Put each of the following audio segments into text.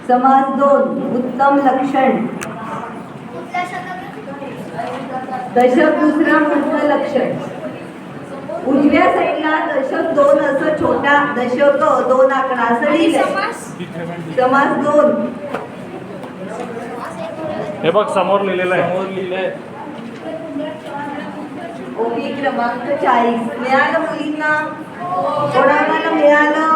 समास 2 उत्तम लक्षण. दशक दुसरा मुख्य लक्षण. उजव्या साईडला दशक 2 असं छोटा दशक 2 आकडा असं लिहिलंय. समास 2 हे बघ समोर लिहिलेलं आहे. ओवी क्रमांक 40 मिळालं मुलींना? कोणाला मिळालं?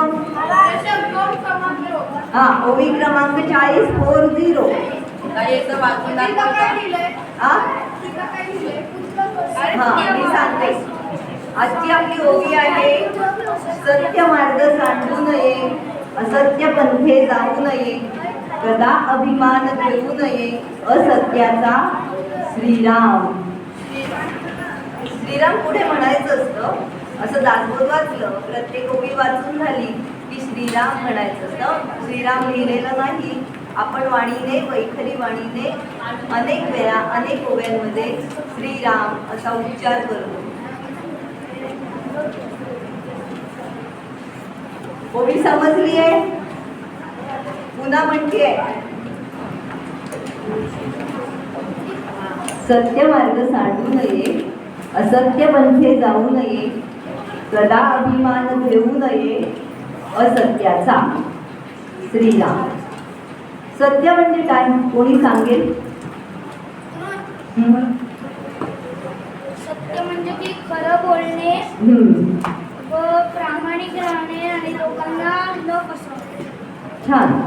हा ओवी क्रमांक 40 40. हा मी सांगते. आजची आपली ओवी आहे, सत्य मार्ग सांडू नये, असत्य पंथे जाऊ नये, कदा अभिमान घेऊ नये, असत्याचा श्रीराम. श्रीराम पुढे म्हणायचं असतं, असं दासबोध वाचलं, प्रत्येक ओवी वाचून झाली की श्रीराम म्हणायचं असतं. श्रीराम लिहिलेलं नाही, आपण वाणीने वैखरी वाणीने अनेक वेळा अनेक ओव्यांमध्ये श्रीराम असा उच्चार करतो. ओवी समजली आहे? पुन्हा म्हणते, सत्य मार्ग सांडू नये, असत्य पंथे जाऊ नये, कदा अभिमान घेऊ नये, असत्याचा श्रीराम. सत्य म्हणजे काय? कोणी सांगेल? सत्य म्हणजे की खरं बोलणे व प्रामाणिक राहणे आणि लोकांना न फसवणे. छान.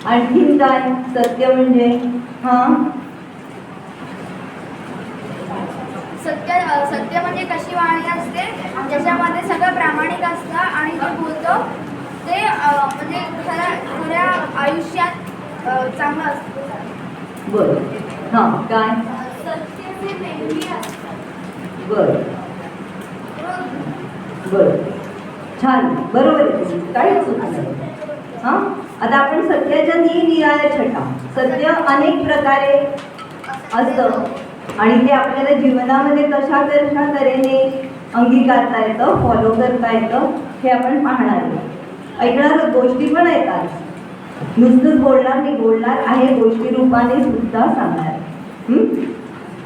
आणखीन काय सत्य म्हणजे? सत्य म्हणजे कशी वाणी असते ज्याच्यामध्ये सगळं प्रामाणिक असतं आणि जे बोलतो ते म्हणजे खऱ्या आयुष्यात चांगलं असतं. बरं. हां काय? सत्याचे नेहमी असतं. बरं बरं. छान. बरोबर आहे. काहीच चूक नाही. हां आता आपण सत्याच्या निराळ्या छटा. सत्य अनेक प्रकारे असतं आणि ते आपल्याला जीवनामध्ये कशा तऱ्हेने अंगीकारता येतं, फॉलो करता येतं हे आपण पाहणार आहे. ऐकणार गोष्टी पण येतात. नुसतंच बोलणार नाही, बोलणार आहे गोष्टी रूपाने सुद्धा सांगणार.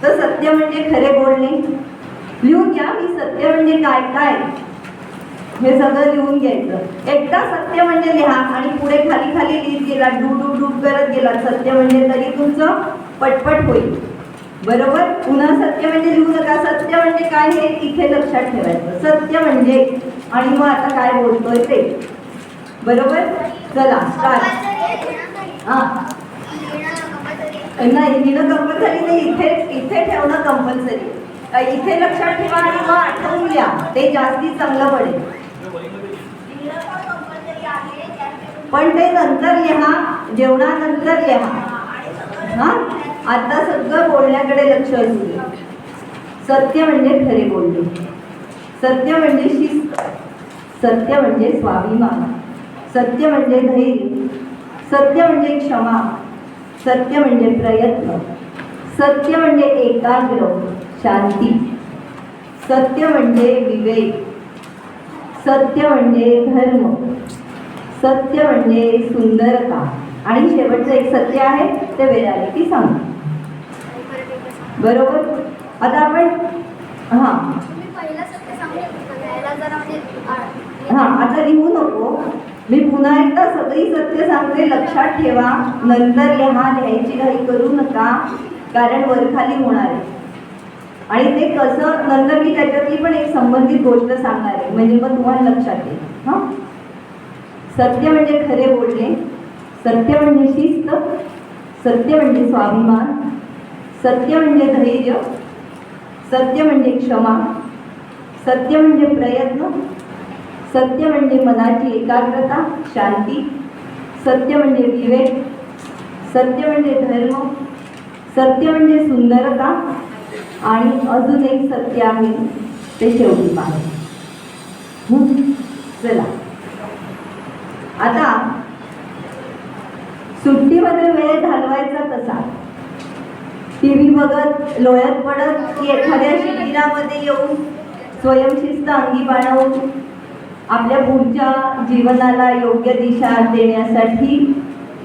तर सत्य म्हणजे खरे बोलणे. लिहून घ्या. मी सत्य म्हणजे काय काय हे सगळं लिहून घ्यायचं. एकदा सत्य म्हणजे लिहा आणि पुढे खाली खाली लिहित गेला, डू करत गेला सत्य म्हणजे, तरी तुमचं पटपट होईल. बरोबर. पुन्हा सत्य म्हणजे लिहू नका. सत्य म्हणजे काय हे इथे लक्षात ठेवायचं. सत्य म्हणजे आणि मग आता काय बोलतोय ते. बरोबर. चला स्टार्ट. नाही लिहिणं कंपल्सरी नाही, इथे ठेवणं कंपल्सरी. इथे लक्षात ठेवा आणि मग आठवून घ्या, ते जास्ती चांगलं पडेल. पण ते नंतर लिहा, जेवणानंतर लिहा. आता सगळं बोलण्याकडे लक्ष असू दे. सत्य म्हणजे खरे बोलणे. सत्य म्हणजे शिस्त. सत्य म्हणजे स्वाभिमान. सत्य म्हणजे धैर्य. सत्य म्हणजे क्षमा. सत्य म्हणजे प्रयत्न. सत्य म्हणजे एकाग्र शांती. सत्य म्हणजे विवेक. सत्य म्हणजे धर्म. सत्य म्हणजे सुंदरता. आणि शेवटचं एक सत्य आहे ते वेळाने की सांग. बरोबर. आता आपण आता लिहू नको. मी पुन्हा एकदा सगळी सत्य सांगते, लक्षात ठेवा. नंतर लिहायची घाई करू नका, कारण वरखाली होणार आहे. आणि ते कसं नंतर मी त्याच्यातली पण एक संबंधित गोष्ट सांगणार आहे, म्हणजे मग तुम्हाला लक्षात येईल. सत्य म्हणजे खरे बोलणे. सत्य म्हणजे शिस्त. सत्य म्हणजे स्वाभिमान. सत्य म्हणजे धैर्य. सत्य म्हणजे क्षमा. सत्य म्हणजे प्रयत्न. सत्य म्हणजे मनाची एकाग्रता शांती. सत्य म्हणजे विवेक. सत्य म्हणजे धर्म. सत्य म्हणजे सुंदरता. आणि अजून एक सत्य आहे ते शेवटी पाहू. चला आता सुट्टीमध्ये वेळ घालवायचा कसा? टीव्ही बघत, लोळत पडत, की एखाद्या शिबिरामध्ये येऊन स्वयंशिस्त अंगी बाळगून आपल्या पुढच्या जीवनाला योग्य दिशा देण्यासाठी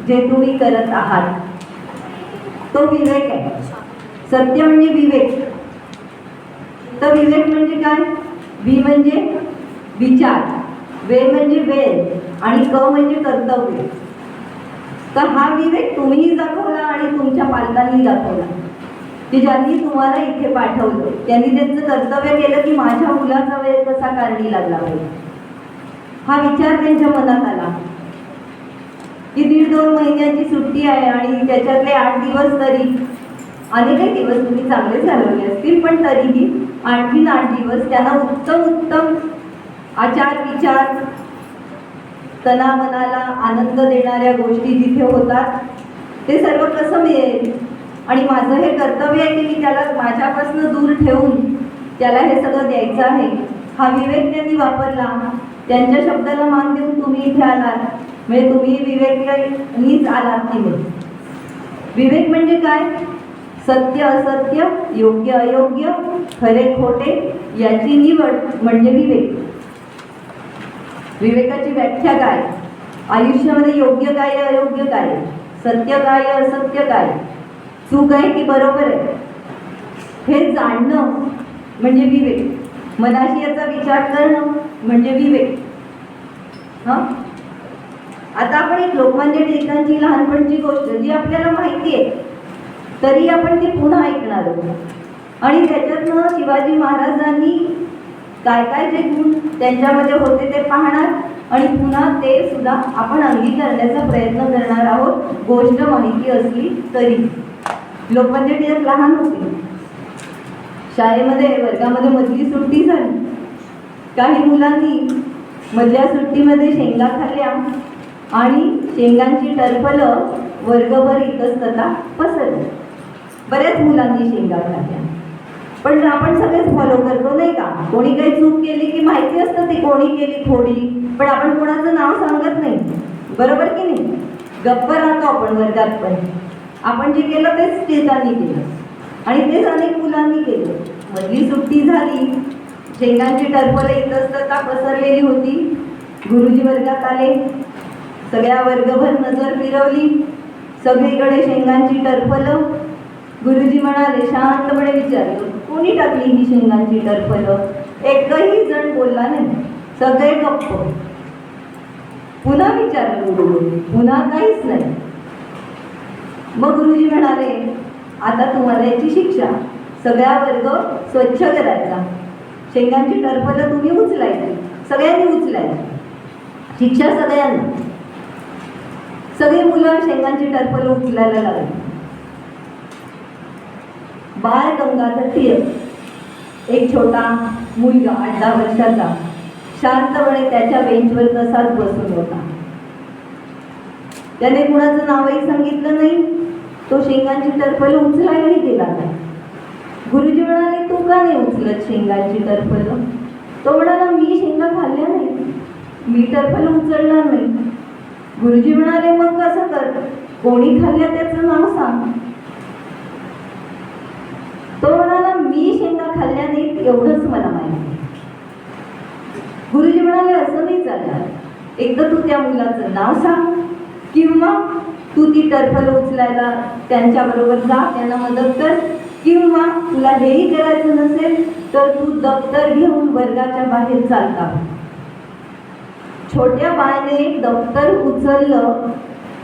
जे तुम्ही करत आहात तो विवेक आहे. सत्य म्हणजे विवेक. तर विवेक म्हणजे काय? वि म्हणजे विचार, वे म्हणजे वेळ आणि क म्हणजे कर्तव्य. तर हा विवेक तुम्हीही दाखवला आणि तुमच्या पालकांनी दाखवला, की ज्यांनी तुम्हाला इथे पाठवलं त्यांनी त्यांचं कर्तव्य केलं की माझ्या मुलाचा वेळ कसा कारणी लागला पाहिजे. हा विचार त्यांच्या मनात आला की 1.5-2 महिन्याची सुट्टी आहे आणि त्याच्यातले 8 दिवस तरी अनेकही दिवस तुम्ही चांगले घालवले असतील, पण तरीही आणखीन 8 दिवस त्यांना उत्तम आचार विचार तना मनाला आनंद देणाऱ्या गोष्टी जिथे होतात ते सर्व कसं मिळेल. आणि माझं हे कर्तव्य आहे की मी त्याला माझ्यापासून दूर ठेवून त्याला हे सगळं द्यायचं आहे. हा विवेक त्यांनी वापरला. त्यांच्या शब्दाला मान देऊन तुम्ही इथे आलात, म्हणजे तुम्ही विवेकानीच आलात की नाही. विवेक म्हणजे काय? सत्य असत्य, योग्य अयोग्य, खरे खोटे याची निवड म्हणजे विवेक. विवेकाची व्याख्या काय? आयुष्यामध्ये योग्य काय, अयोग्य काय, सत्य काय, असत्य काय, चूक आहे की बरोबर आहे, हे जाणणं म्हणजे विवेक. मनाशी याचा विचार करणं म्हणजे विवेक. आता आपण एक लोकमान्य टिळकांची लहानपणची गोष्ट जी आपल्याला माहिती आहे तरी आपण ती पुन्हा ऐकणार आहोत आणि त्याच्यातनं शिवाजी महाराजांनी काय काय जे गुण त्यांच्यामध्ये होते ते पाहणार आणि पुन्हा ते सुद्धा आपण अंगीकारण्याचा प्रयत्न करणार आहोत, गोष्ट माहिती असली तरी. लोकमान्य टिळक लहान होते. शाळेमध्ये वर्गामध्ये मधली सुट्टी झाली. काही मुलांनी मधल्या सुट्टीमध्ये शेंगा खाल्ल्या आणि शेंगांची टरफलं वर्गभर इतस्तता पसरली. बऱ्याच मुलांनी शेंगा खाल्ल्या. पण आपण सगळेच फॉलो करतो नाही का? कोणी काही चूक केली की माहिती असतं ती कोणी केली थोडी, पण आपण कोणाचं नाव सांगत नाही, बरोबर की नाही? गप्प राहतो आपण वर्गात. पण आपण जे केलं तेच टिळकांनी केलं आणि तेच अनेक मुलांनी केलं. मधली सुट्टी झाली, शेंगांची टरफलं इतस्तता पसरलेली होती. गुरुजी वर्गात आले. सगळ्या वर्गभर नजर फिरवली. सगळीकडे शेंगांची टरफलं. गुरुजी म्हणाले, शांतपणे विचारलं, कोणी टाकली ही शेंगांची टरफलं? एकही जण बोलला नाही. सगळे गप्प. पुन्हा विचारलं गुरुजी, पुन्हा काहीच नाही. मग गुरुजी म्हणाले, आता तुम्हाला याची शिक्षा. सगळा वर्ग स्वच्छ करायचा. शेंगांची टरफलं तुम्ही उचलायची, सगळ्यांनी उचलायची. शिक्षा सगळ्यांना. सगळी मुलं शेंगांची टरफलं उचलायला लागली. बाळ गंगाधर टिळक एक छोटा मुलगा 8-10 वर्षाचा शांतपणे त्याच्या बेंचवर तसाच बसून होता. त्याने कुणाचं नावही सांगितलं नाही. तो शेंगांची टरफलं उचलायलाही गेला नाही. गुरुजी म्हणाले, तू का नाही उचलत शेंगांची टरफलं? तो म्हणाला, मी शेंगा खाल्ल्या नाही, मी टरफलं उचलणार नाही. गुरुजी म्हणाले, मग कसं कर, कोणी खाल्ल्या त्याचं नाव सांग. तो म्हणाला, मी शेंगा खाल्ल्या नाहीत एवढंच मला माहिती. गुरुजी म्हणाले, असं नाही चालणार. एकदा तू त्या मुलाचं नाव सांग किंवा तू ती टरफल उचलायला त्यांच्याबरोबर जा, त्यांना मदत कर, किंवा तुला हेही करायचं नसेल तर तू दप्तर घेऊन वर्गाच्या बाहेर चालता. छोट्या बाळाने दप्तर उचललं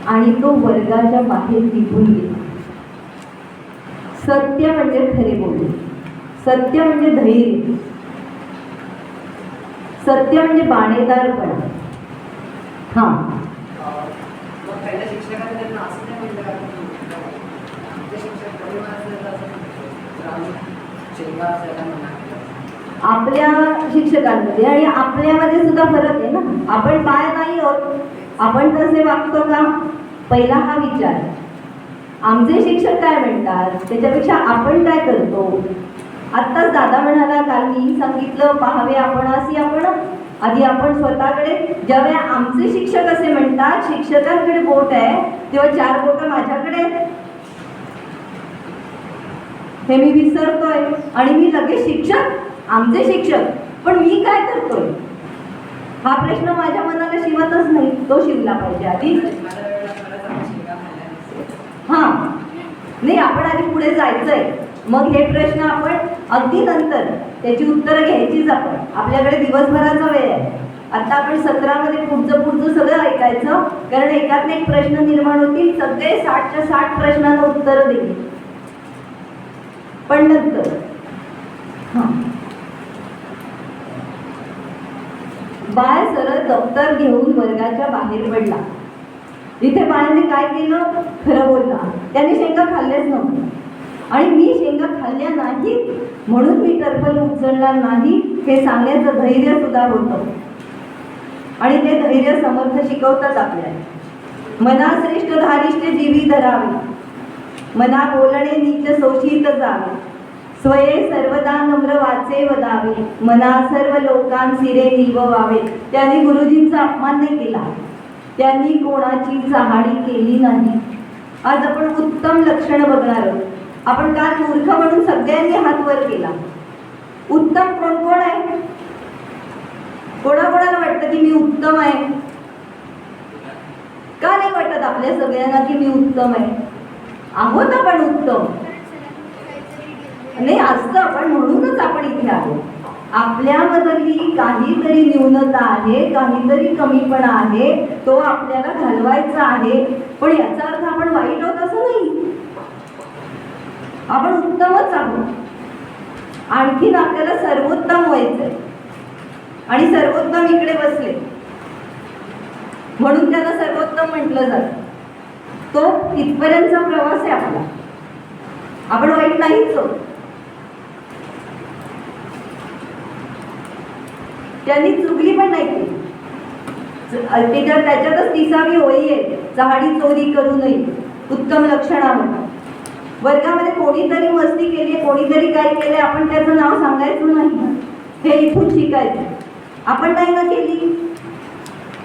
आणि तो वर्गाच्या बाहेर निघून गेला. सत्य म्हणजे खरे बोलणे, सत्य म्हणजे धैर्य, सत्य म्हणजे बाणेदारपणा. आपल्या शिक्षकांमध्ये आणि आपल्यामध्ये सुद्धा फरक आहे ना. आपण बाळ नाही आहोत, आपण तसे वागतो का? पहिला हा विचार. आमचे शिक्षक काय म्हणतात त्याच्यापेक्षा आपण काय करतो. आत्ताच दादा म्हणाला, काल मी सांगितलं, पाहावे आपण असे आपण आधी आपण स्वतःकडे. ज्यावेळेला आमचे शिक्षक असे म्हणतात शिक्षकांकडे बोट आहे, तेव्हा 4 बोट माझ्याकडे आहेत. हे मी विसरतोय आणि मी लगेच शिक्षक, आमचे शिक्षक, पण मी काय करतोय हा प्रश्न माझ्या मनाला शिवतच नाही. तो शिवला पाहिजे आधी. नाही, आपण आधी पुढे जायचंय, मग हे प्रश्न आपण अगदी नंतर त्याची उत्तरं घ्यायचीच. आपण आपल्याकडे दिवसभराचा वेळ आहे. आता आपण सत्रामध्ये पुढचं सगळं ऐकायचं, कारण एकात एक प्रश्न निर्माण होतील, सगळे 60च्या 60 प्रश्नांना उत्तरं देईल. पण नंतर बाळ सरळ दप्तर घेऊन वर्गाच्या बाहेर पडला. इथे बाळाने काय केलं? खरं बोलला. त्याने शेंगा खाल्ल्याच नव्हत्या, आणि मी शेंगा खाल्ल्या नाहीत म्हणून मी टरफल उचलणार नाही हे सांगण्याचं धैर्य सुद्धा होतं. आणि ते धैर्य समर्थ शिकवतात आपल्याला. मना श्रेष्ठ धारिष्ठ जीवी धरावे, मना बोलणे नीच शोषित जावे, स्वये सर्वदा नम्र वाचे वदावे, मना सर्व लोकां सिरे निववावे. त्यांनी गुरुजींचा अपमान नाही केला, त्यांनी कोणाची चहाडी केली नाही. आज आपण उत्तम लक्षणं बघणार आहोत. आपण काल मूर्ख म्हणून सगळ्यांनी हात वर केला. उत्तम कोण कोण आहे? कोणाकोणाला वाटतं की मी उत्तम आहे? का नाही वाटत आपल्या सगळ्यांना की मी उत्तम आहे? आहोत आपण उत्तम नाही असतं, पण म्हणूनच आपण इथे आहोत. आपल्यामधली काहीतरी न्यूनता आहे, काहीतरी कमीपणा आहे, तो आपल्याला घालवायचा आहे. पण याचा अर्थ आपण वाईट आहोत असं नाही. आपण उत्तमच आहोत. आणखीन आपल्याला सर्वोत्तम व्हायचंय, आणि सर्वोत्तम इकडे बसले म्हणून त्यांना सर्वोत्तम म्हटलं जातं. तो इथपर्यंतचा प्रवास आहे आपला. आपण वाईट नाहीच आहोत. त्यांनी चुगली पण नाही केली. त्याच्यातच 30वी ओळी आहे, चहाडी चोरी करू नये, उत्तम लक्षणावर. वर्गामध्ये कोणीतरी मस्ती केली, कोणीतरी काय केले, आपण त्याचं नाव सांगायचं नाही, हे इथून शिकायचं. आपण नाही ना केली,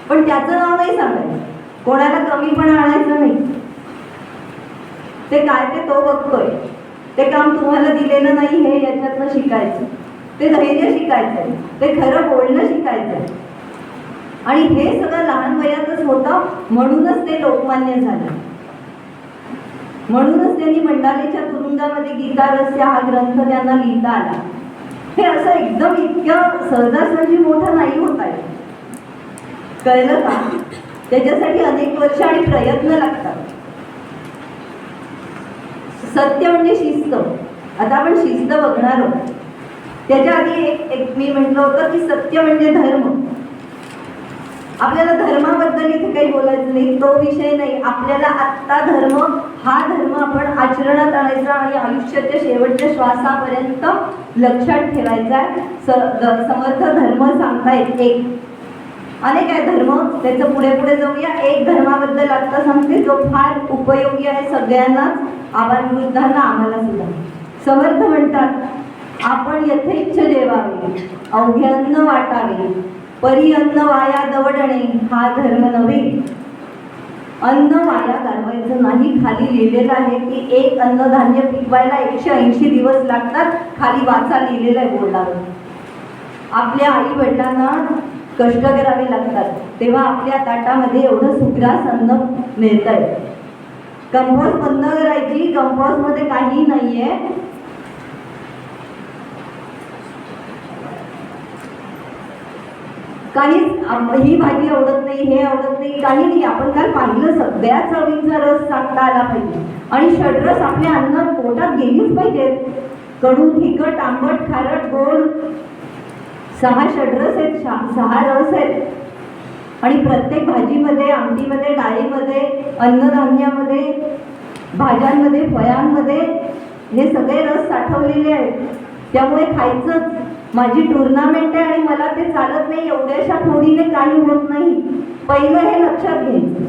पण त्याचं नाव नाही सांगायचं. कोणाला कमीपणा आणायचं नाही. ते काय ते तो बघतोय, ते काम तुम्हाला दिलेलं नाही हे याच्यातनं शिकायचं. ते धैर्य शिकायचंय, ते खरं बोलणं शिकायचंय. आणि हे सगळं लहान वयातच होतं, म्हणूनच ते लोकमान्य झालं. म्हणूनच त्यांनी मंडालेच्या तुरुंगामध्ये गीता रहस्य हा ग्रंथ त्यांना लिहिता आला. हे असं एकदम इतक्या सहजासहजी मोठं नाही होत आहे, कळलं का? त्याच्यासाठी अनेक वर्ष आणि प्रयत्न लागतात. सत्य म्हणजे शिस्त. आता आपण शिस्त बघणार आहोत. त्याच्या आधी एक मी म्हटलं होतं की सत्य म्हणजे धर्म. आपल्याला धर्माबद्दल इथे काही बोलायचं नाही, तो विषय नाही. आपल्याला आत्ता धर्म हा धर्म आपण आचरणात आणायचा आणि आयुष्याच्या शेवटच्या श्वासापर्यंत लक्षात ठेवायचा आहे. समर्थ धर्म सांगतायत एक, अनेक आहे धर्म, त्याचं पुढे पुढे जाऊया. एक धर्माबद्दल आत्ता सांगते जो फार उपयोगी आहे सगळ्यांनाच, आबालवृद्धांना, आम्हाला सुद्धा. समर्थ म्हणतात, आपण यथेच्छ जेवावे, अवघे अन्न वाटावे, परी अन्न वाया दवडणे हा धर्म नव्हे. अन्न वाया घालवायचं नाही. खाली लिहिलेलं आहे की एक अन्नधान्य पिकवायला 180 दिवस लागतात. खाली वाचा लिहिलेलं आहे बोर्डावर. आपल्या आई वडिलांना कष्ट करावे लागतात, तेव्हा आपल्या ताटामध्ये एवढं सुग्रास अन्न मिळतंय. कंपोस्ट बंद करायची, कंपोस्ट मध्ये काही नाहीये. काहीच ही भाजी आवडत नाही, हे आवडत नाही, काही नाही. आपण काल पाहिलं सगळ्या चवींचा रस सांगता आला पाहिजे. आणि षड्रस आपल्या अन्न पोटात गेलीच पाहिजेत. कडू, तिखट, आंबट, खारट, गोड, 6 षड्रस आहेत, 6 रस आहेत. आणि प्रत्येक भाजीमध्ये, आमटीमध्ये, डाळीमध्ये, अन्नधान्यामध्ये, भाज्यांमध्ये, फळांमध्ये हे सगळे रस साठवलेले आहेत. त्यामुळे खायचंच. माझी टुर्नामेंट आहे आणि मला ते चालत नाही, एवढ्याशा फोडीने काही होत नाही. पहिलं हे लक्षात घ्यायचं.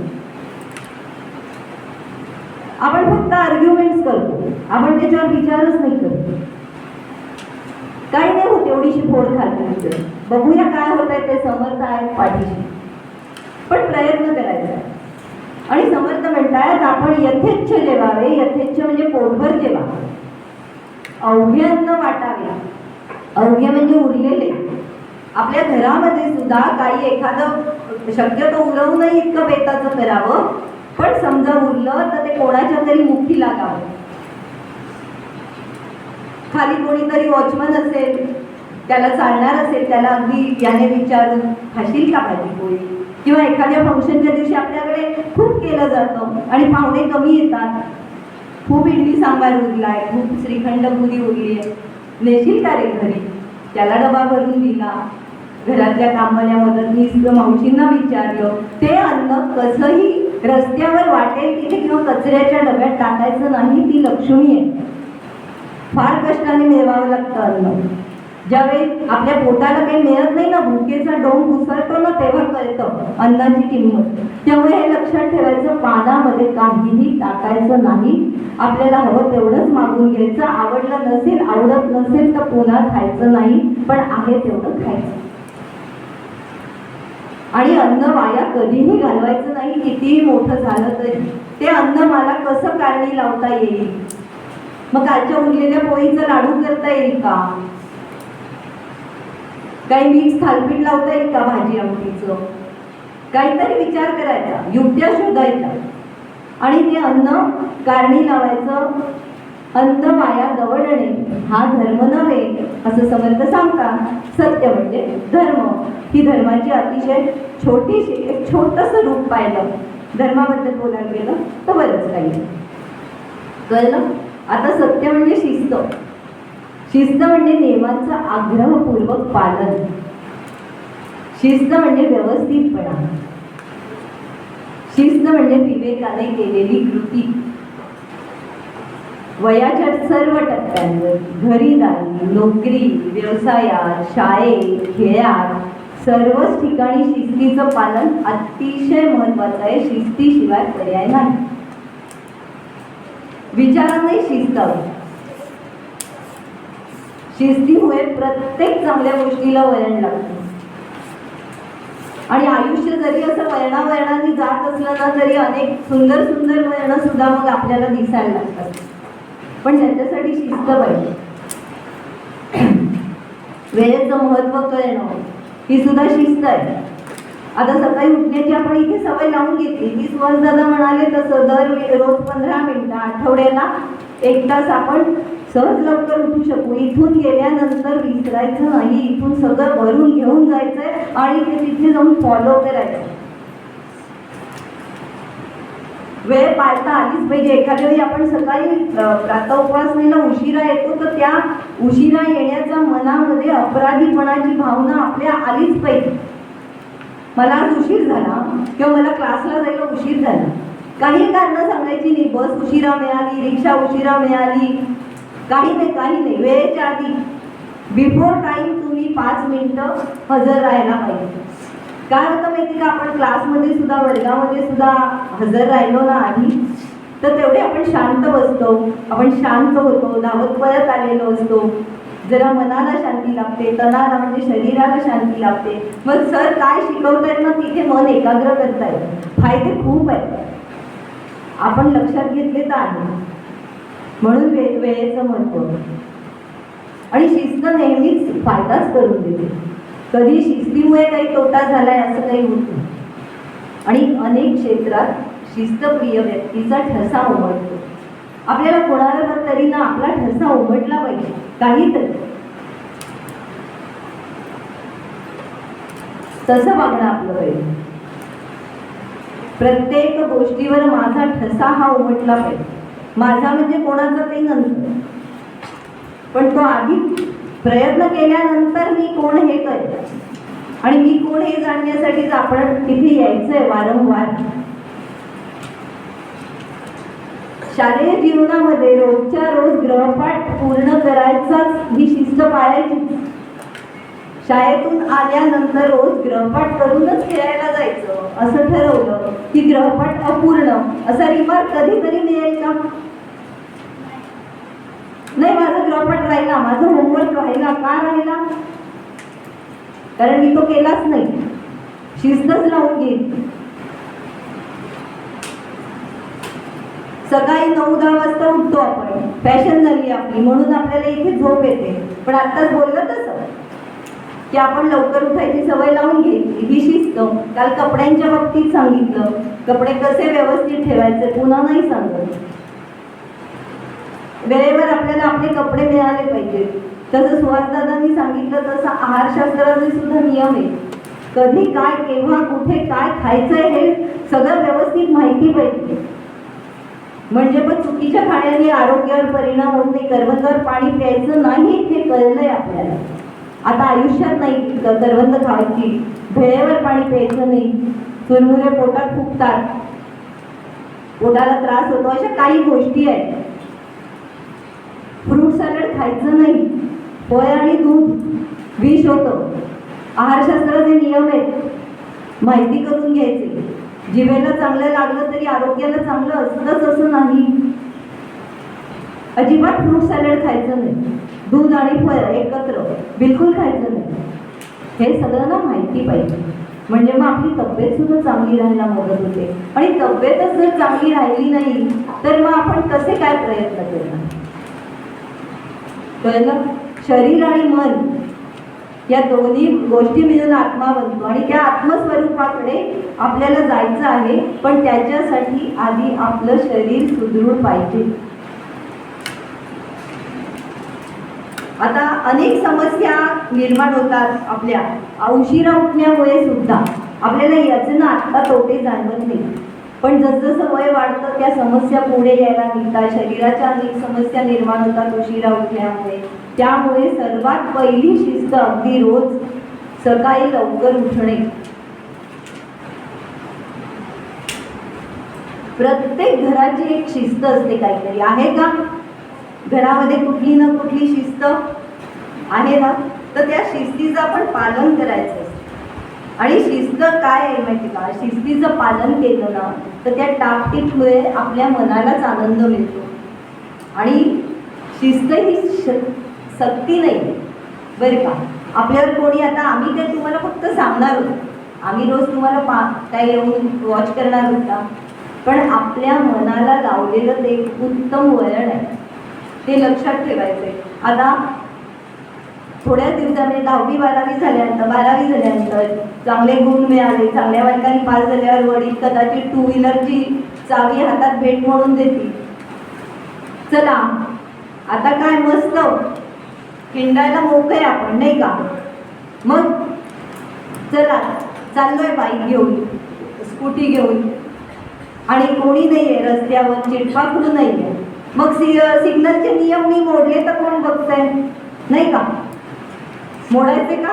आपण फक्त आर्ग्युमेंट्स करतो, आपण त्याच्यावर विचारच नाही करतो. काही नाही होत एवढीशी फोड खाल्ली, बघूया काय होत आहे. ते समर्थ आहेत पाठीशी, पण प्रयत्न करायचा आहे. आणि समर्थ म्हणतात आपण यथेच्छ जेवावे. यथेच्छ म्हणजे पोटभर जेवा, अवघे अन्न वाटावे. अवघे म्हणजे उरलेले. आपल्या घरामध्ये सुद्धा काही एखादं शक्यतो उरवू नये इतकं बेताचं करावं, पण समजा उरलं तर ते कोणाच्या तरी मुखी लागावं. खाली कोणीतरी वॉचमन असेल, त्याला चालणार असेल, त्याला अगदी याने विचारून खाशील का भाजी पोळी, किंवा एखाद्या फंक्शनच्या दिवशी आपल्याकडे खूप केलं जातं आणि पाहुणे कमी येतात, खूप इडली सांबार उरलाय, खूप श्रीखंड पुरी उरली आहे, नेशील का रे घरी, त्याला डबा भरून दिला, घरातल्या कामाल्या मदतनीस मावशींना विचारलं, ते अन्न कसंही रस्त्यावर वाटेल तिथे किंवा कचऱ्याच्या डब्यात टाकायचं नाही, ती लक्ष्मी आहे. फार कष्टाने मिळवावं लागतं अन्न. ज्यावेळी आपल्या पोटाला काही मिळत नाही ना, भुकेचा डोंग घुसळतो ना, तेव्हा कळतं अन्नाची किंमत. त्यामुळे हे लक्षात ठेवायचं, पानामध्ये काहीही टाकायचं नाही, आपल्याला हवं तेवढंच मागून घ्यायचं, आवडलं नसेल, आवडत नसेल तर पुन्हा खायचं नाही, पण आहे तेवढं खायचं. आणि अन्न वाया कधीही घालवायचं नाही, कितीही मोठं झालं तरी. ते अन्न मला कसं कारणी लावता येईल, मग कालच्या उरलेल्या पोळीचं लाडू करता येईल का, काही मिक्स थालपीठ लावता येईल का भाजी आमटीचं, काहीतरी विचार करायचा, युक्त्या शोधायच्या आणि ते अन्न कारणी लावायचं. अन्न वाया दवडणे हा धर्म नव्हे असं समर्थ सांगतात. सत्य म्हणजे धर्म. ही धर्माची अतिशय छोटीशी एक छोटंसं रूप पाहिलं. धर्माबद्दल बोलायला गेलं तर बरंच काही कळलं. आता सत्य म्हणजे शिस्त. शिस्त म्हणजे नियमांचं आग्रहपूर्वक पालन. शिस्त म्हणजे व्यवस्थितपणा. शिस्त म्हणजे विवेकाने केलेली कृती. वयाच्या सर्व टप्प्यांवर, घरीदारी, नोकरी, व्यवसायात, शाळेत, खेळात, सर्वच ठिकाणी शिस्तीचं पालन अतिशय महत्वाचं आहे. शिस्तीशिवाय पर्याय नाही. विचारांनाही शिस्त हवी. शिस्तीमुळे प्रत्येक चांगल्या गोष्टीला वळण लागतं. आणि आयुष्य जरी असं वळणावळणाने जात असलं ना, तरी अनेक सुंदर सुंदर वळणं सुद्धा मग आपल्याला दिसायला लागतात. पण त्याच्यासाठी शिस्त पाहिजे. वेळेचं महत्त्व कळणं ही सुद्धा शिस्त आहे. आता सकाळी उठण्याची आपण इथे सवय लावून घेतली. ती सुहासदादा म्हणाले तसं रोज 15 मिनिटं, आठवड्याला 1 तास आपण सहज लवकर उठू शकू. इथून गेल्यानंतर विसरायचं नाही. इथून सगळं भरून घेऊन जायचंय आणि ते तिथे जाऊन फॉलो करायचं. वेळ पाळता आलीच पाहिजे. एखाद्या वेळी आपण सकाळी प्रातः उपासनेला उशिरा येतो, तर त्या उशिरा येण्याचा मनामध्ये अपराधीपणाची भावना आपल्या आलीच पाहिजे. मला आज उशीर झाला किंवा मला क्लासला जायला उशीर झाला, काही कारणं सांगायची नाही. बस उशिरा मिळाली, रिक्षा उशिरा मिळाली, काही नाही. वेळेच्या आधी बिफोर टाईम तुम्ही 5 मिनिटं हजर राहायला पाहिजे. काय होतं माहिती का, आपण क्लासमध्ये सुद्धा, वर्गामध्ये सुद्धा हजर राहिलो ना आधी, तर तेवढे आपण शांत बसतो, आपण शांत होतो, धावत पळत आलेलो असतो. जरा मनाला शांती लाभते, तनाला म्हणजे शरीराला शांती लाभते. मग सर काय शिकवतायत ना, तिथे मन एकाग्र करतायत. फायदे खूप आहेत, आपण लक्षात घेतले तर आहे. म्हणून वेळेचं महत्त्व. आणि शिस्त नेहमीच फायदाच करून देते. कधी शिस्तीमुळे काही तोटा झालाय असं काही होत नाही. आणि अनेक क्षेत्रात शिस्तप्रिय व्यक्तीचा ठसा उमटतो. आपल्याला कोणाला तरी ना आपला ठसा उमटला पाहिजे, काहीतरी तसं वागणं आपलं पाहिजे. प्रत्येक गोष्टीवर माझा ठसा हा उमटला पाहिजे. माझा म्हणजे कोणाचा ते नंतर, पण तो आधी प्रयत्न केल्यानंतर मी कोण हे कळेल. आणि मी कोण हे जाणण्यासाठीच आपण तिथे यायचंय वारंवार. शालेय जीवनामध्ये रोजच्या रोज गृहपाठ पूर्ण करायचाच, ही शिस्त पाळायची. शाळेतून आल्यानंतर रोज गृहपाठ करूनच खेळायला जायचं असं ठरवलं की गृहपाठ अपूर्ण असा रिमार्क कधीतरी मिळेल का? नाही, माझा गृहपाठ राहिला, माझं होमवर्क राहिला. का राहिला? कारण मी तो केलाच नाही. शिस्तच लावून घेईल. सकाळी 9-10 वाजता उठतो आपण, फॅशन झाली आपली, म्हणून आपल्याला इथे झोप येते. पण आत्ताच बोललं तसं की आपण लवकर उठायची सवय लावून घेतली, ही शिस्त. काल कपड्यांच्या बाबतीत सांगितलं, कपडे कसे व्यवस्थित ठेवायचे पुन्हा नाही सांगत. वेळेवर आपल्याला आपले कपडे मिळाले पाहिजेत. तसं सुहासदादांनी सांगितलं तसं आहारशास्त्राचे सुद्धा नियम आहे. कधी काय, केव्हा, कुठे काय खायचंय हे सगळं व्यवस्थित माहिती पाहिजे. म्हणजे मग चुकीच्या खाण्याने आरोग्यावर परिणाम होत नाही. करवंदावर पाणी प्यायचं नाही हे कळलंय आपल्याला. आता आयुष्यात नाही करवंद खायची, वेळेवर पाणी प्यायचं नाही, चुरमुरे पोटात फुगतात, पोटाला त्रास होतो, अशा काही गोष्टी आहेत. फ्रूट सॅलड खायचं नाही, फळ आणि दूध विष होतं. आहारशास्त्राचे नियम आहेत, माहिती करून घ्यायचे. जिभेला चांगलं लागलं तरी आरोग्याला चांगलं असतंच असं नाही. अजिबात फ्रूट सॅलड खायचं नाही, दूध आणि फळ एकत्र बिलकुल खायचं नाही. हे सगळं ना माहिती पाहिजे. म्हणजे मग आपली तब्येत सुद्धा चांगली राहायला मदत होते. आणि तब्येतच जर चांगली राहिली नाही तर मग आपण कसे काय प्रयत्न करणार? कळलं? शरीर आणि मन या दोन्ही गोष्टी मिळून आत्मा बनतो आणि त्या आत्मस्वरूपाकडे आपल्याला जायचं आहे. पण त्याच्यासाठी आधी आपलं शरीर सुदृढ पाहिजे. आता अनेक समस्या निर्माण होतात आपल्या उशिरा उठण्यामुळे सुद्धा. आपल्याला याचे ना आत्ता तोटे जाणवत नाही, पण जसजसं वय वाढतं त्या समस्या पुढे यायला निघतात. शरीराच्या अनेक समस्या निर्माण होतात उशिरा उठल्यामुळे. त्यामुळे सर्वात पहिली शिस्त अगदी रोज सकाळी लवकर उठणे. प्रत्येक घराची एक शिस्त असते काहीतरी. आहे का घरामध्ये कुठली ना कुठली शिस्त? आहे ना? तर त्या शिस्तीचं आपण पालन करायचं असतं. आणि शिस्त काय आहे माहिती का? शिस्तीचं पालन केलं ना तर त्या टापटीपमुळे आपल्या मनालाच आनंद मिळतो. आणि शिस्त ही सक्ती नाही बरं का. आपल्यावर कोणी आता आम्ही काय तुम्हाला फक्त सांगणार होतो, आम्ही रोज तुम्हाला काय येऊन वॉच करणार होता, पण आपल्या मनाला लावलेलं ते एक उत्तम वळण आहे, ते लक्षात ठेवायचं आहे. आता थोड्या दिवसामध्ये 10वी 12वी झाल्यानंतर 12वी झाल्यानंतर चांगले गुण मिळाले, चांगल्या मार्कांनी पास झाल्यावर वडील कदाचित 2 व्हीलरची चावी हातात भेट म्हणून देतील. चला आता काय मस्त हिंडायला मोकळे आपण, नाही का? मग चला चाललोय बाईक घेऊन, स्कूटी घेऊन, आणि कोणी नाही आहे रस्त्यावर, चिटपाकरू नाही आहे. मग सिग्नलचे नियम मी मोडले तर कोण बघतंय? नाही का? मोडायचे का?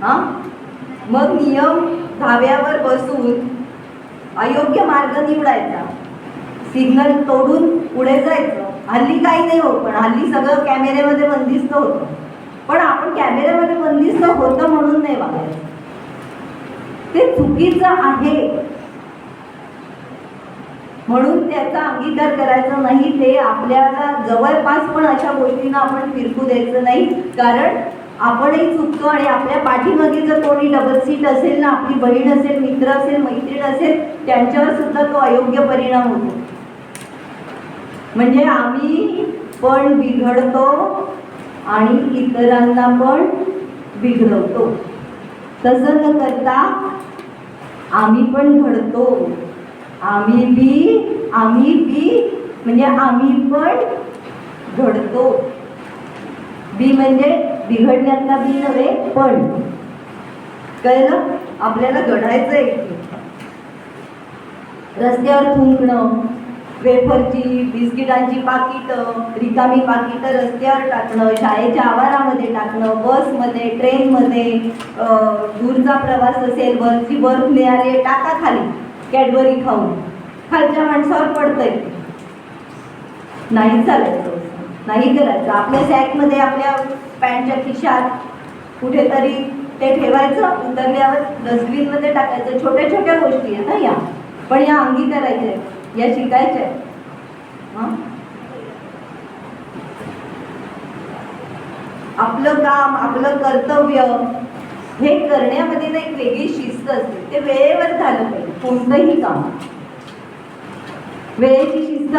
हां, मग नियम धाब्यावर बसून अयोग्य मार्ग निवडायचा, सिग्नल तोडून पुढे जायचं. हल्ली काही नाही होत, पण हल्ली सगळं कॅमेऱ्यामध्ये बंदिस्त होतं. पण आपण कॅमेऱ्यामध्ये बंदिस्त होतं म्हणून नाही वागायचं, ते चुकीचं आहे म्हणून त्याचा अंगीकार करायचा नाही. ते आपल्याला जवळपास पण अशा गोष्टींना आपण फिरकू द्यायचं नाही, कारण आपणही चुकतो. आणि आपल्या पाठीमागे जर कोणी डबल सीट असेल ना, आपली बहीण असेल, मित्र असेल, मैत्रीण असेल, त्यांच्यावर सुद्धा तो अयोग्य परिणाम होतो. म्हणजे आम्ही पण बिघडतो आणि इतरांना पण बिघडवतो. तसं न करता आम्ही पण घडतो. आम्ही बी म्हणजे आम्ही पण घडतो. बी म्हणजे बिघडण्यातला बी नव्हे, पण. कळलं? आपल्याला घडायचंय. रस्त्यावर थुंकणं, वेफरची, बिस्किटांची पाकिटं, रिकामी पाकिटं रस्त्यावर टाकणं, शाळेच्या आवारामध्ये टाकणं, बसमध्ये, ट्रेनमध्ये, दूरचा प्रवास असेल, वरची बर्फ मिळाली टाका खाली, कॅडबरी खाऊन खालच्या माणसावर पडतंय. नाही चालायचं, नाही करायचं. आपल्या सॅकमध्ये, आपल्या पॅन्टच्या खिशात कुठेतरी ते ठेवायचं, उतरल्यावर डस्टबिनमध्ये टाकायचं. छोट्या छोट्या गोष्टी आहेत ना या, पण या अंगी करायच्या, या शिकायच्या. आपलं काम, आपलं कर्तव्य हे करण्यामध्ये ना एक वेगळी शिस्त असते. ते वेळेवर झालं पाहिजे कोणतंही काम. वेळेची शिस्त,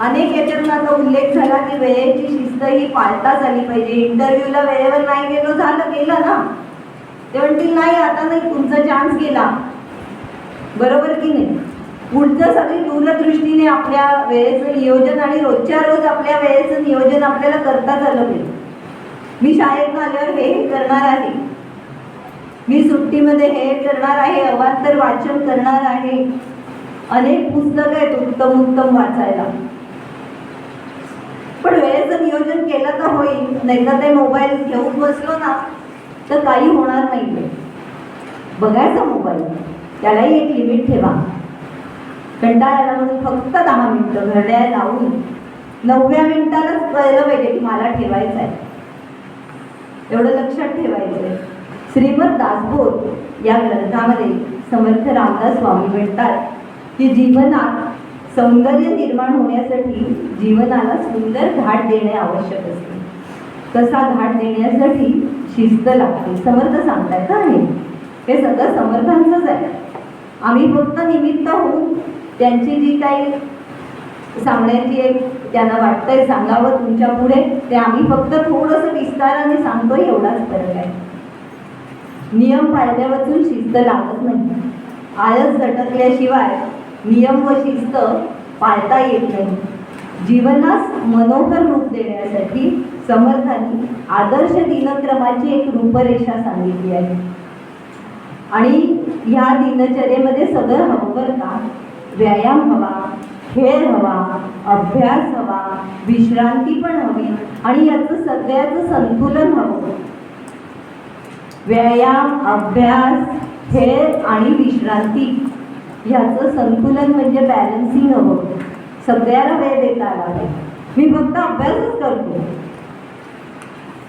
अनेक याच्यातून आता उल्लेख झाला की वेळेची शिस्त ही पाळताच आली पाहिजे. इंटरव्ह्यूला वेळेवर नाही गेलो, झालं गेलं ना, ते म्हणतील नाही आता नाही, तुमचा चान्स गेला. बरोबर की नाही? पुढचं सगळी दूरदृष्टीने आपल्या वेळेचं नियोजन आणि रोजच्या रोज आपल्या वेळेचं नियोजन आपल्याला करताच आलं पाहिजे. मी शाळेतून आल्यावर हे करणार आहे, मी सुट्टीमध्ये हे करणार आहे, अवांतर वाचन करणार आहे. अनेक पुस्तकं आहेत उत्तम उत्तम वाचायला. पण वेळेचं नियोजन केलं तर होईल, नाही तर ते मोबाईल घेऊन बसलो ना तर काही होणार नाही. बघायचा मोबाईल, त्यालाही एक लिमिट ठेवा. कंटाळायला म्हणून फक्त 10 मिनिटं घड्याळ लावून 9व्या मिनिटालाच कळलं पाहिजे की मला ठेवायचं आहे, एवढं लक्षात ठेवायचं आहे. श्रीमद दासबोध या ग्रंथामध्ये समर्थ रामदास स्वामी म्हणतात की जीवनात सौंदर्य निर्माण होण्यासाठी जीवनाला सुंदर घाट देणे आवश्यक असते. तसा घाट देण्यासाठी शिस्त लागते. समर्थ सांगतायत का हे सगळं समर्थांचंच आहे. आम्ही फक्त निमित्त होऊन त्यांची जी काही सांगण्याची एक त्यांना वाटतंय सांगावं तुमच्या पुढे, ते आम्ही फक्त थोडंसं विस्ताराने सांगतोय, एवढाच फरक आहे. नियम पाळल्यापासून शिस्त लागत नाही. आळस झटकल्याशिवाय नियम व शिस्त पाळता येत नाही. जीवनास मनोहर रूप देण्यासाठी समर्थांनी आदर्श दिनक्रमाची एक रूपरेषा सांगितली आहे. आणि ह्या दिनचर्येमध्ये सगळं हवं बरं का. व्यायाम हवा, खेळ हवा, अभ्यास हवा, विश्रांती पण हवी आणि याचं सगळ्याचं संतुलन हवं. व्यायाम, अभ्यास, खेळ आणि विश्रांती ह्याचं संतुलन म्हणजे बॅलन्सिंग हवं. सगळ्याला वेळ देता आला पाहिजे. मी फक्त अभ्यासच करतो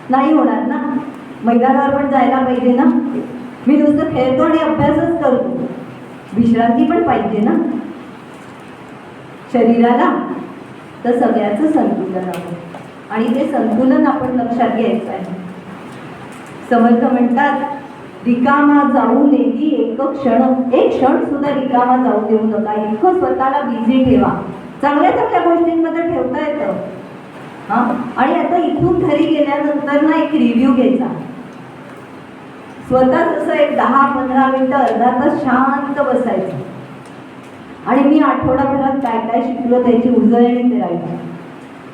नाही होणार ना. मैदानावर पण जायला पाहिजे ना. मी नुसतं खेळतो आणि अभ्यासच करतो, विश्रांती पण पाहिजे ना शरीराला. तर सगळ्याचं संतुलन हवं आणि ते संतुलन आपण लक्षात घ्यायचं आहे. समर्थ म्हणतात रिकामा जाऊ नेली एक क्षण सुद्धा रिकामा जाऊ देऊ नका. इतकं स्वतःला बिझी ठेवा. चांगल्या चांगल्या गोष्टींमध्ये ठेवता येतं. हां, आणि आता इथून घरी गेल्यानंतर ना एक रिव्ह्यू घ्यायचा. स्वतः जसं एक 10-15 मिनिटं, अर्धा तास शांत बसायचं आणि मी आठवडाभरात काय काय शिकलो त्याची उजळणी करायची.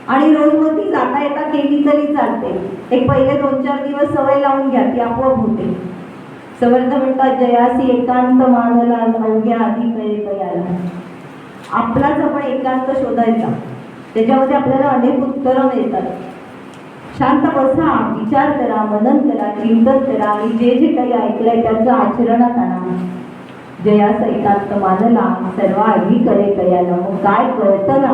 आणि रोज मग ती जाता येता केली तरी चालते. एक पहिले 2-4 दिवस सवय लावून घ्या, ती आपोआप होते. समर्थ म्हणतात जयासी एकांत मानला अवघ्या आधी कळे कयाला. आपलाच आपण एकांत शोधायचा, त्याच्यामध्ये आपल्याला अनेक उत्तरं मिळतात. शांत बसा, विचार करा, मनन करा, चिंतन करा आणि जे जे काही ऐकलंय त्याचं आचरणात आणा. जयास एकांत मानला सर्व आधी करे कयाला. मग काय कळतं ना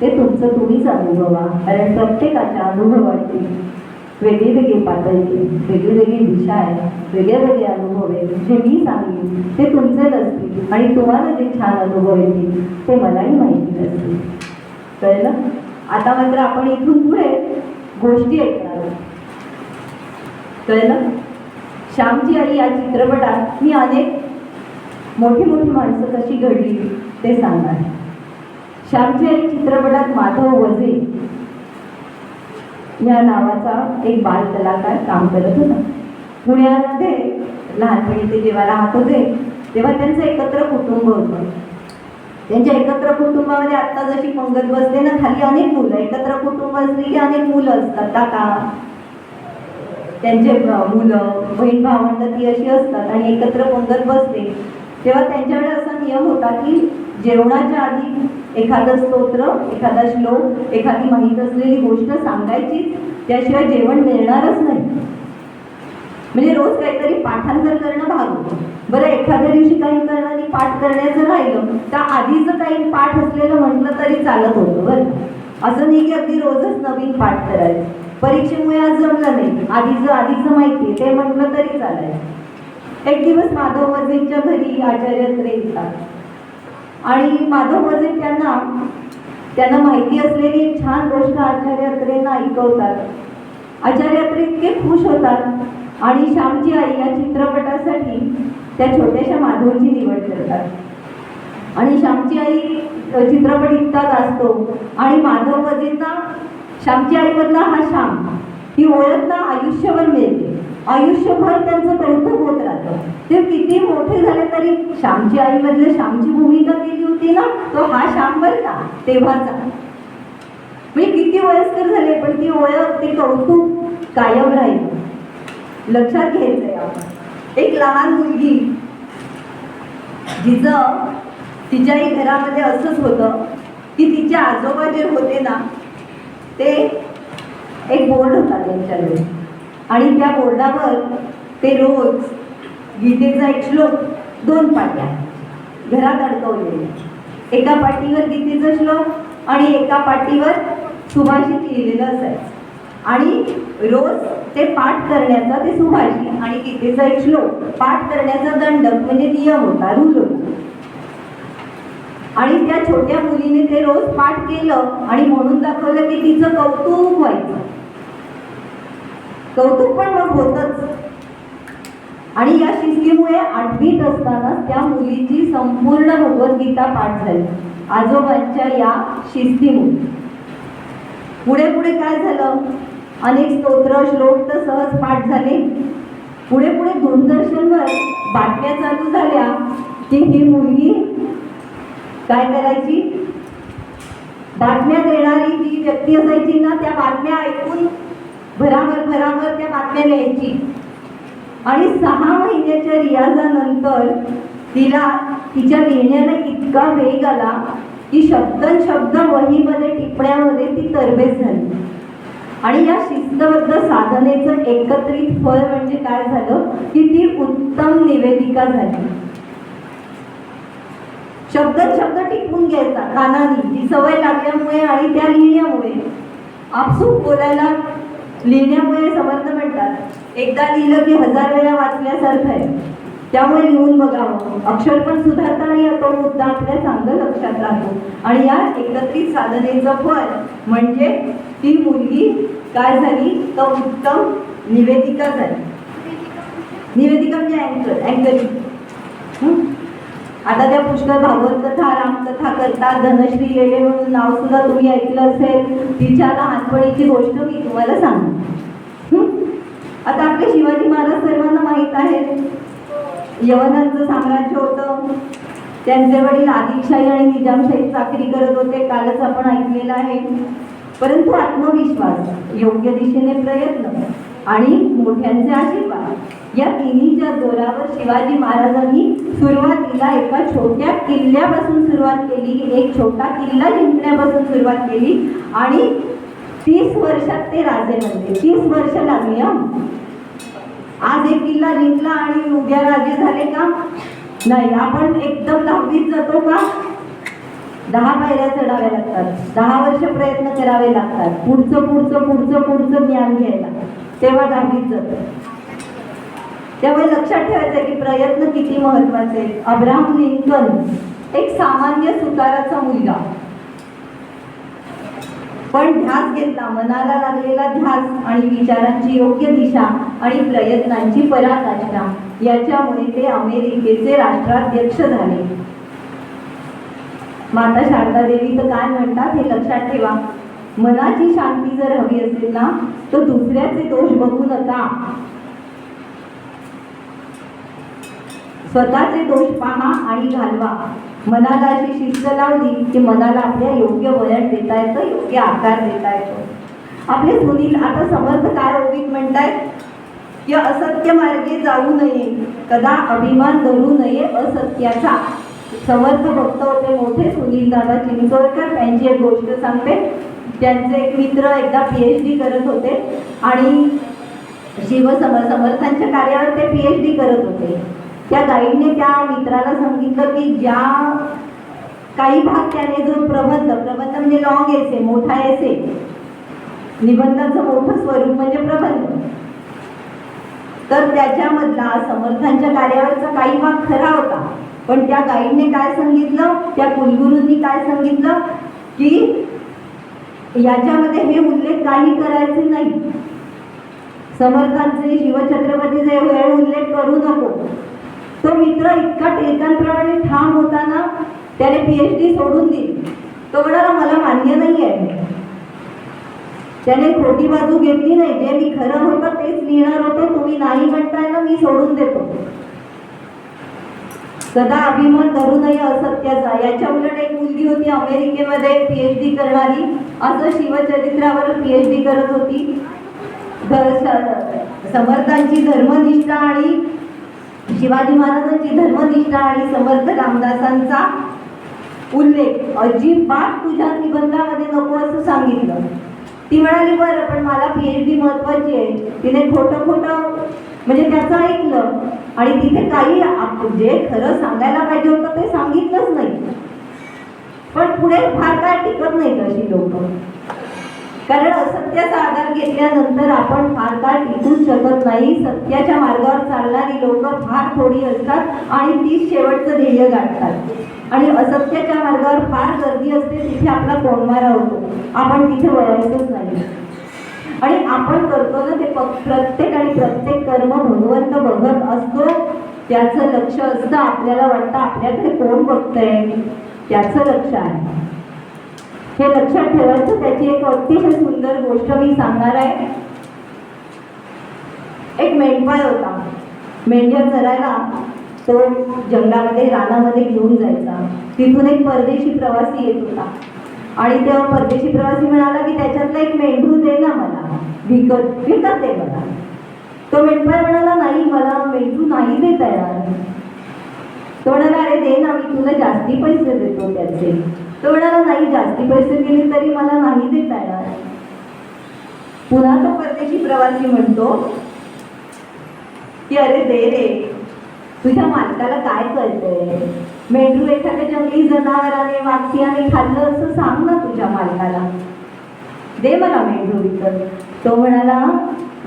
ते तुमचं तुम्हीच अनुभवा. कारण प्रत्येकाच्या अनुभवाची वेगळी वेगळी पातळी, वेगळी वेगळी दिशा आहे, वेगळे वेगळे अनुभव आहेत. जे मी सांगेन ते तुमचे नसतील आणि तुम्हाला जे छान अनुभव येतील ते मलाही माहिती नसतील. कळलं? आता मात्र आपण इथून पुढे गोष्टी ऐकणार आहोत. कळलं? श्यामची आई या चित्रपटात मी अनेक मोठी मोठी माणसं कशी घडली ते सांगणार. श्यामची आई चित्रपटात माधव वजे या नावाचा एक बाल कलाकार काम करत होता. पुण्यामध्ये लहानपणी ते जेव्हा राहत होते तेव्हा त्यांचं एकत्र कुटुंब होतं. त्यांच्या एकत्र कुटुंबामध्ये आत्ता जशी पंगत बसते ना, खाली अनेक मुलं. एकत्र कुटुंब असली की अनेक मुलं असतात. काका, त्यांचे मुलं, बहीण भावंड ती अशी असतात आणि एकत्र पंगत बसते. तेव्हा त्यांच्याकडे असा नियम होता की जेवणाच्या आधी एखादं स्तोत्र, एखादा श्लोक, एखादी माहीत असलेली गोष्ट सांगायची, त्याशिवाय जेवण मिळणारच नाही. म्हणजे रोज काहीतरी पाठांतर करणं भाग होतं. बरं, एखाद्या दिवशी काही करणारी पाठ करण्याचं राहिलं तर आधीचं काही पाठ असलेलं म्हटलं तरी चालत होतं. बरं, असं नाही की अगदी रोजच नवीन पाठ करायचं. परीक्षेमुळे आज जमलं नाही, आधीचं माहिती ते म्हटलं तरी चालायचं. एक दिवस माधव वजेंच्या घरी आचार्य अत्रे येतात आणि माधव वजे त्यांना माहिती असलेली एक छान गोष्ट आचार्य अत्रेंना ऐकवतात. आचार्य अत्रे इतके खुश होतात आणि श्यामची आई या चित्रपटासाठी त्या छोट्याशा माधवची निवड करतात. आणि श्यामची आई चित्रपट इतका गाजतो आणि माधव वजेंना श्यामची आईमधला हा श्याम ही ओळख ना आयुष्यभर मिळते. आयुष्यभर त्यांचं कौतुक होत राहतं. ते किती मोठे झाले तरी श्यामची आईमधले श्यामची भूमिका केली होती ना, तो हा श्याम बरं का तेव्हाचा. म्हणजे किती वयस्कर झाले पण ती ओळख, ते कौतुक कायम राहील. लक्षात घ्यायचंय आपण. एक लहान मुलगी जिचं तिच्याही घरामध्ये असंच होतं की तिचे आजोबा जे होते ना, ते एक बोर्ड होता त्यांच्याकडे आणि त्या बोर्डावर ते रोज गीतेचा एक श्लोक 2 पाट्या घरात अडकवलेले. एका पाटीवर गीतेचा श्लोक आणि एका पाटीवर सुभाषित लिहिलेलं असायचं. आणि रोज ते पाठ करण्याचा, ते सुभाषित आणि गीतेचा एक श्लोक पाठ करण्याचा दंडक म्हणजे नियम होता, रूल होता. आणि त्या छोट्या मुलीने ते रोज पाठ केलं आणि म्हणून दाखवलं की तिचं कौतुक व्हायचं. कौतुक पण मग होतच. आणि या शिस्तीमुळे 8वीत असताना त्या मुलीची संपूर्ण भगवद्गीता पाठ झाली आजोबांच्या या शिस्तीमुळे. पुढे पुढे काय झालं, अनेक स्तोत्र श्लोक तर सहज पाठ झाले. पुढे पुढे दूरदर्शनवर बातम्या चालू झाल्या की ही मुलगी काय करायची, बातम्या देणारी जी व्यक्ती असायची ना, त्या बातम्या ऐकून भराभर त्या बातम्या लिहायची. आणि 6 महिन्याच्या रियाजानंतर तिला तिच्या लिहिण्याला इतका वेग आला की शब्द वहीमध्ये टिपण्यामध्ये ती तरबेज झाली. आणि या शिस्तबद्ध साधनेचं एकत्रित फळ म्हणजे काय झालं की ती उत्तम निवेदिका झाली. शब्द टिपून घ्यायचा कानानी, ती सवय लागल्यामुळे आणि त्या लिहिण्यामुळे, आपसूक बोलायला लिहिण्यामुळे समर्थ म्हणतात एकदा लिहिलं की 1000 वेळा वाचल्यासारखं आहे. त्यामुळे लिहून बघावं, अक्षर पण सुधारतं आणि तो मुद्दा आपल्या चांगलं लक्षात राहतो. आणि या एकत्रित साधनेचं फळ म्हणजे ती मुलगी काय झाली तर उत्तम निवेदिका झाली. निवेदिका म्हणजे अँकरिंग. आता त्या पुष्कळ भागवत कथा, रामकथा करतात. धनश्री लेले म्हणून नाव सुद्धा तुम्ही ऐकलं असेल. तिच्या लहानपणीची गोष्ट मी तुम्हाला सांगते. आता आपले शिवाजी महाराज सर्वांना माहीत आहे. यवनांचं साम्राज्य होतं. त्यांचे वडील आदिलशाही आणि निजामशाही चाकरी करत होते, कालच आपण ऐकलेलं आहे. परंतु आत्मविश्वास, योग्य दिशेने प्रयत्न आणि मोठ्यांचे आशीर्वाद या तिन्हीच्या जोरावर शिवाजी महाराजांनी सुरुवातीला एका छोट्या किल्ल्यापासून सुरुवात केली. एक छोटा किल्ला जिंकण्यापासून सुरुवात केली आणि 30 वर्षात ते राजे बनले. 30 वर्ष लागली. आज एक किल्ला जिंकला आणि उद्या राजे झाले का? नाही. आपण एकदम 10वीत जातो का? 10 पायऱ्या चढाव्या लागतात, 10 वर्ष प्रयत्न करावे लागतात, पुढचं ज्ञान घ्यायला, तेव्हा 10वीत जातो. त्यामुळे लक्षात ठेवायचं की प्रयत्न किती महत्वाचे. अब्राहम लिंकन एक सामान्य सुताराचा मुलगा, पण ध्यास घेतला, मनाला लागलेला ध्यास आणि विचारांची योग्य दिशा आणि प्रयत्नांची पराकाष्ठा याच्यामुळे ते अमेरिकेचे राष्ट्राध्यक्ष झाले. माता शारदा देवी तर काय म्हणतात हे लक्षात ठेवा. मनाची शांती जर हवी असेल ना तर दुसऱ्याचे दोष बघू नका, स्वतःचे दोष पहा आणि घालवा. मनाला अशी शिस्त लावली की मनाला आपल्या योग्य वळण देता येतं, योग्य आकार देता येतो. आपले सुनील आता समर्थ काय ओवीत म्हणतायत की असत्य मार्गे जाऊ नये, कदा अभिमान धरू नये असत्याचा. समर्थ भक्त होते मोठे सुनील दादा चिंचोळकर. त्यांची एक गोष्ट सांगते. त्यांचे एक मित्र एकदा PhD करत होते आणि समर्थांच्या कार्यावर ते PhD करत होते. त्या गाईडने त्या मित्राला सांगितलं की ज्या काही भाग त्याने जो प्रबंध म्हणजे लॉंग एसे, मोठा एसे, निबंधाचं मोठं स्वरूप म्हणजे प्रबंध, तर त्याच्यामधला समर्थांच्या कार्यावरचा काही भाग खरा होता. पण त्या गाईडने काय सांगितलं, त्या कुलगुरूंनी काय सांगितलं की याच्यामध्ये हे उल्लेख काही करायचे नाही. समर्थांचे, शिवछत्रपतीचे वेळ उल्लेख करू नको. तो मित्र इतका टिळकांप्रमाणे ठाम होता ना, त्याने PhD सोडून दिली. तो म्हणाला मला मान्य नाही आहे. त्याने खोटी बाजू घेतली नाही. जे मी खरं होतं तेच लिहिणार होते. तुम्ही नाही म्हणताय ना, मी सोडून देतो. सदा अभिमान धरू नये असत्याचा. याच्या उलट एक मुलगी होती अमेरिकेमध्ये PhD करणारी, असं शिवचरित्रावर PhD करत होती. समर्थांची धर्मनिष्ठा आणि शिवाजी महाराजांची धर्मनिष्ठा आणि समर्थ रामदासांचा उल्लेख अजिबात तुझ्या निबंधामध्ये नको असं सांगितलं. ती म्हणाली बरं, पण मला PhD महत्वाची आहे. तिने खोटं म्हणजे त्याचं ऐकलं आणि तिथे काही जे खरं सांगायला पाहिजे होतं ते सांगितलंच नाही. पण पुढे फार काय टिकत नाही अशी लोक, कारण असत्याचा आधार घेतल्यानंतर आपण फार काळ टिकूच शकत नाही. सत्याच्या मार्गावर चालणारी लोक फार थोडी असतात आणि तीच शेवटचं ध्येय गाठतात. आणि असत्याच्या मार्गावर फार गर्दी असते, तिथे आपला कोंडमारा होतो. आपण तिथे वळायचंच नाही. आणि आपण करतो ना ते प्रत्येक कर्म भगवंत बघत असतो. त्याचं लक्ष असतं. आपल्याला वाटतं आपल्याकडे कोण बघतंय, त्याचं लक्ष आहे. हे लक्षात ठेवायचं. त्याची एक अतिशय सुंदर गोष्ट मी सांगणार आहे. एक मेंढपाळ होता. मेंढ्या चरायला तो जंगलामध्ये रानामध्ये घेऊन जायचा. तिथून एक परदेशी प्रवासी येत होता आणि तेव्हा परदेशी प्रवासी म्हणाला की त्याच्यातलं एक मेंढरू दे ना मला, विकत दे मला. तो मेंढपाळ म्हणाला नाही, मला मेंढरू नाही देता येणार. तो म्हणाला अरे दे ना, मी तुला जास्ती पैसे देतो त्याचे. तो म्हणाला नाही, जास्ती पैसे दिले तरी मला नाही देता येणार. पुन्हा तो परदेशी प्रवासी म्हणतो की अरे दे रे, तुझ्या मालकाला काय कळतंय, मेंढरू एखाद्या जंगली जनावराने वाघसिंहाने खाल्लं असं सांग ना तुझ्या मालकाला, दे मला मेंढरू विकत. तो म्हणाला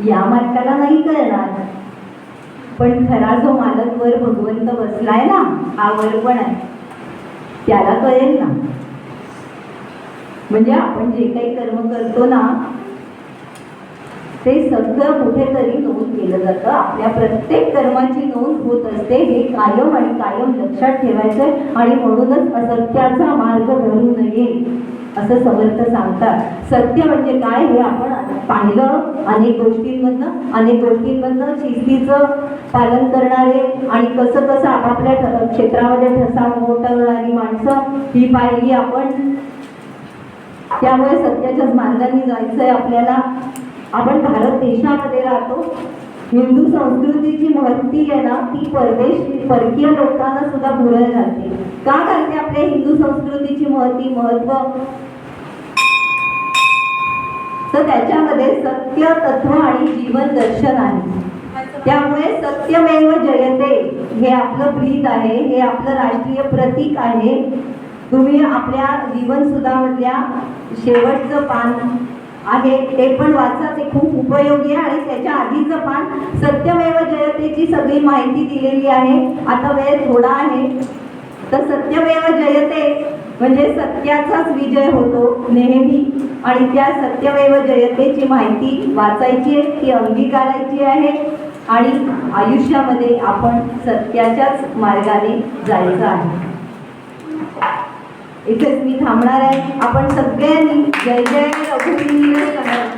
या मालकाला नाही कळणार, पण खरा जो मालक वर भगवंत बसलाय ना, हा वर पण आहे, त्याला कळेल ना. म्हणजे आपण जे काही कर्म करतो ना ते सगळं कुठेतरी नोंद केलं जातं. आपल्या प्रत्येक कर्माची नोंद होत असते. हे कायम आणि कायम लक्षात ठेवायचं. आणि म्हणूनच असत्याचा मार्ग धरू नये असं समर्थ सांगतात. सत्य म्हणजे काय हे आपण पाहिलं अनेक गोष्टींमधनं शिस्तीचं पालन करणारे आणि कसं कसं आपापल्या क्षेत्रामध्ये ठसा उमटवणारी माणसं ही पाहिली आपण. त्यामुळे सत्याच्याच मार्गाने जायचंय आपल्याला. आपण भारत देशामध्ये राहतो. हिंदू संस्कृतीची महती आहे ना, ती परकीय लोकांना सुद्धा भुरळ घालते. का घालते आपल्या हिंदू संस्कृतीची महत्व? तर त्याच्यामध्ये सत्य, तत्व आणि जीवन दर्शन आहे. त्यामुळे सत्यमेव जयते हे आपलं ब्रीद आहे, हे आपलं राष्ट्रीय प्रतीक आहे. तुम्ही आपल्या जीवन सुधामधल्या शेवटचं पान आहे ते पण वाचा, ते खूप उपयोगी आहे. आणि त्याच्या आधीचं पान सत्यमेव जयतेची सगळी माहिती दिलेली आहे. आता वेळ थोडा आहे, तर सत्यमेव जयते म्हणजे सत्याचाच विजय होतो नेहमी. आणि त्या सत्यमेव जयतेची माहिती वाचायची आहे, ती अंगीकारायची आहे आणि आयुष्यामध्ये आपण सत्याच्याच मार्गाने जायचं आहे. इथेच मी थांबणार आहे. आपण सगळ्यांनी जय जय रघुवीर समर्थ.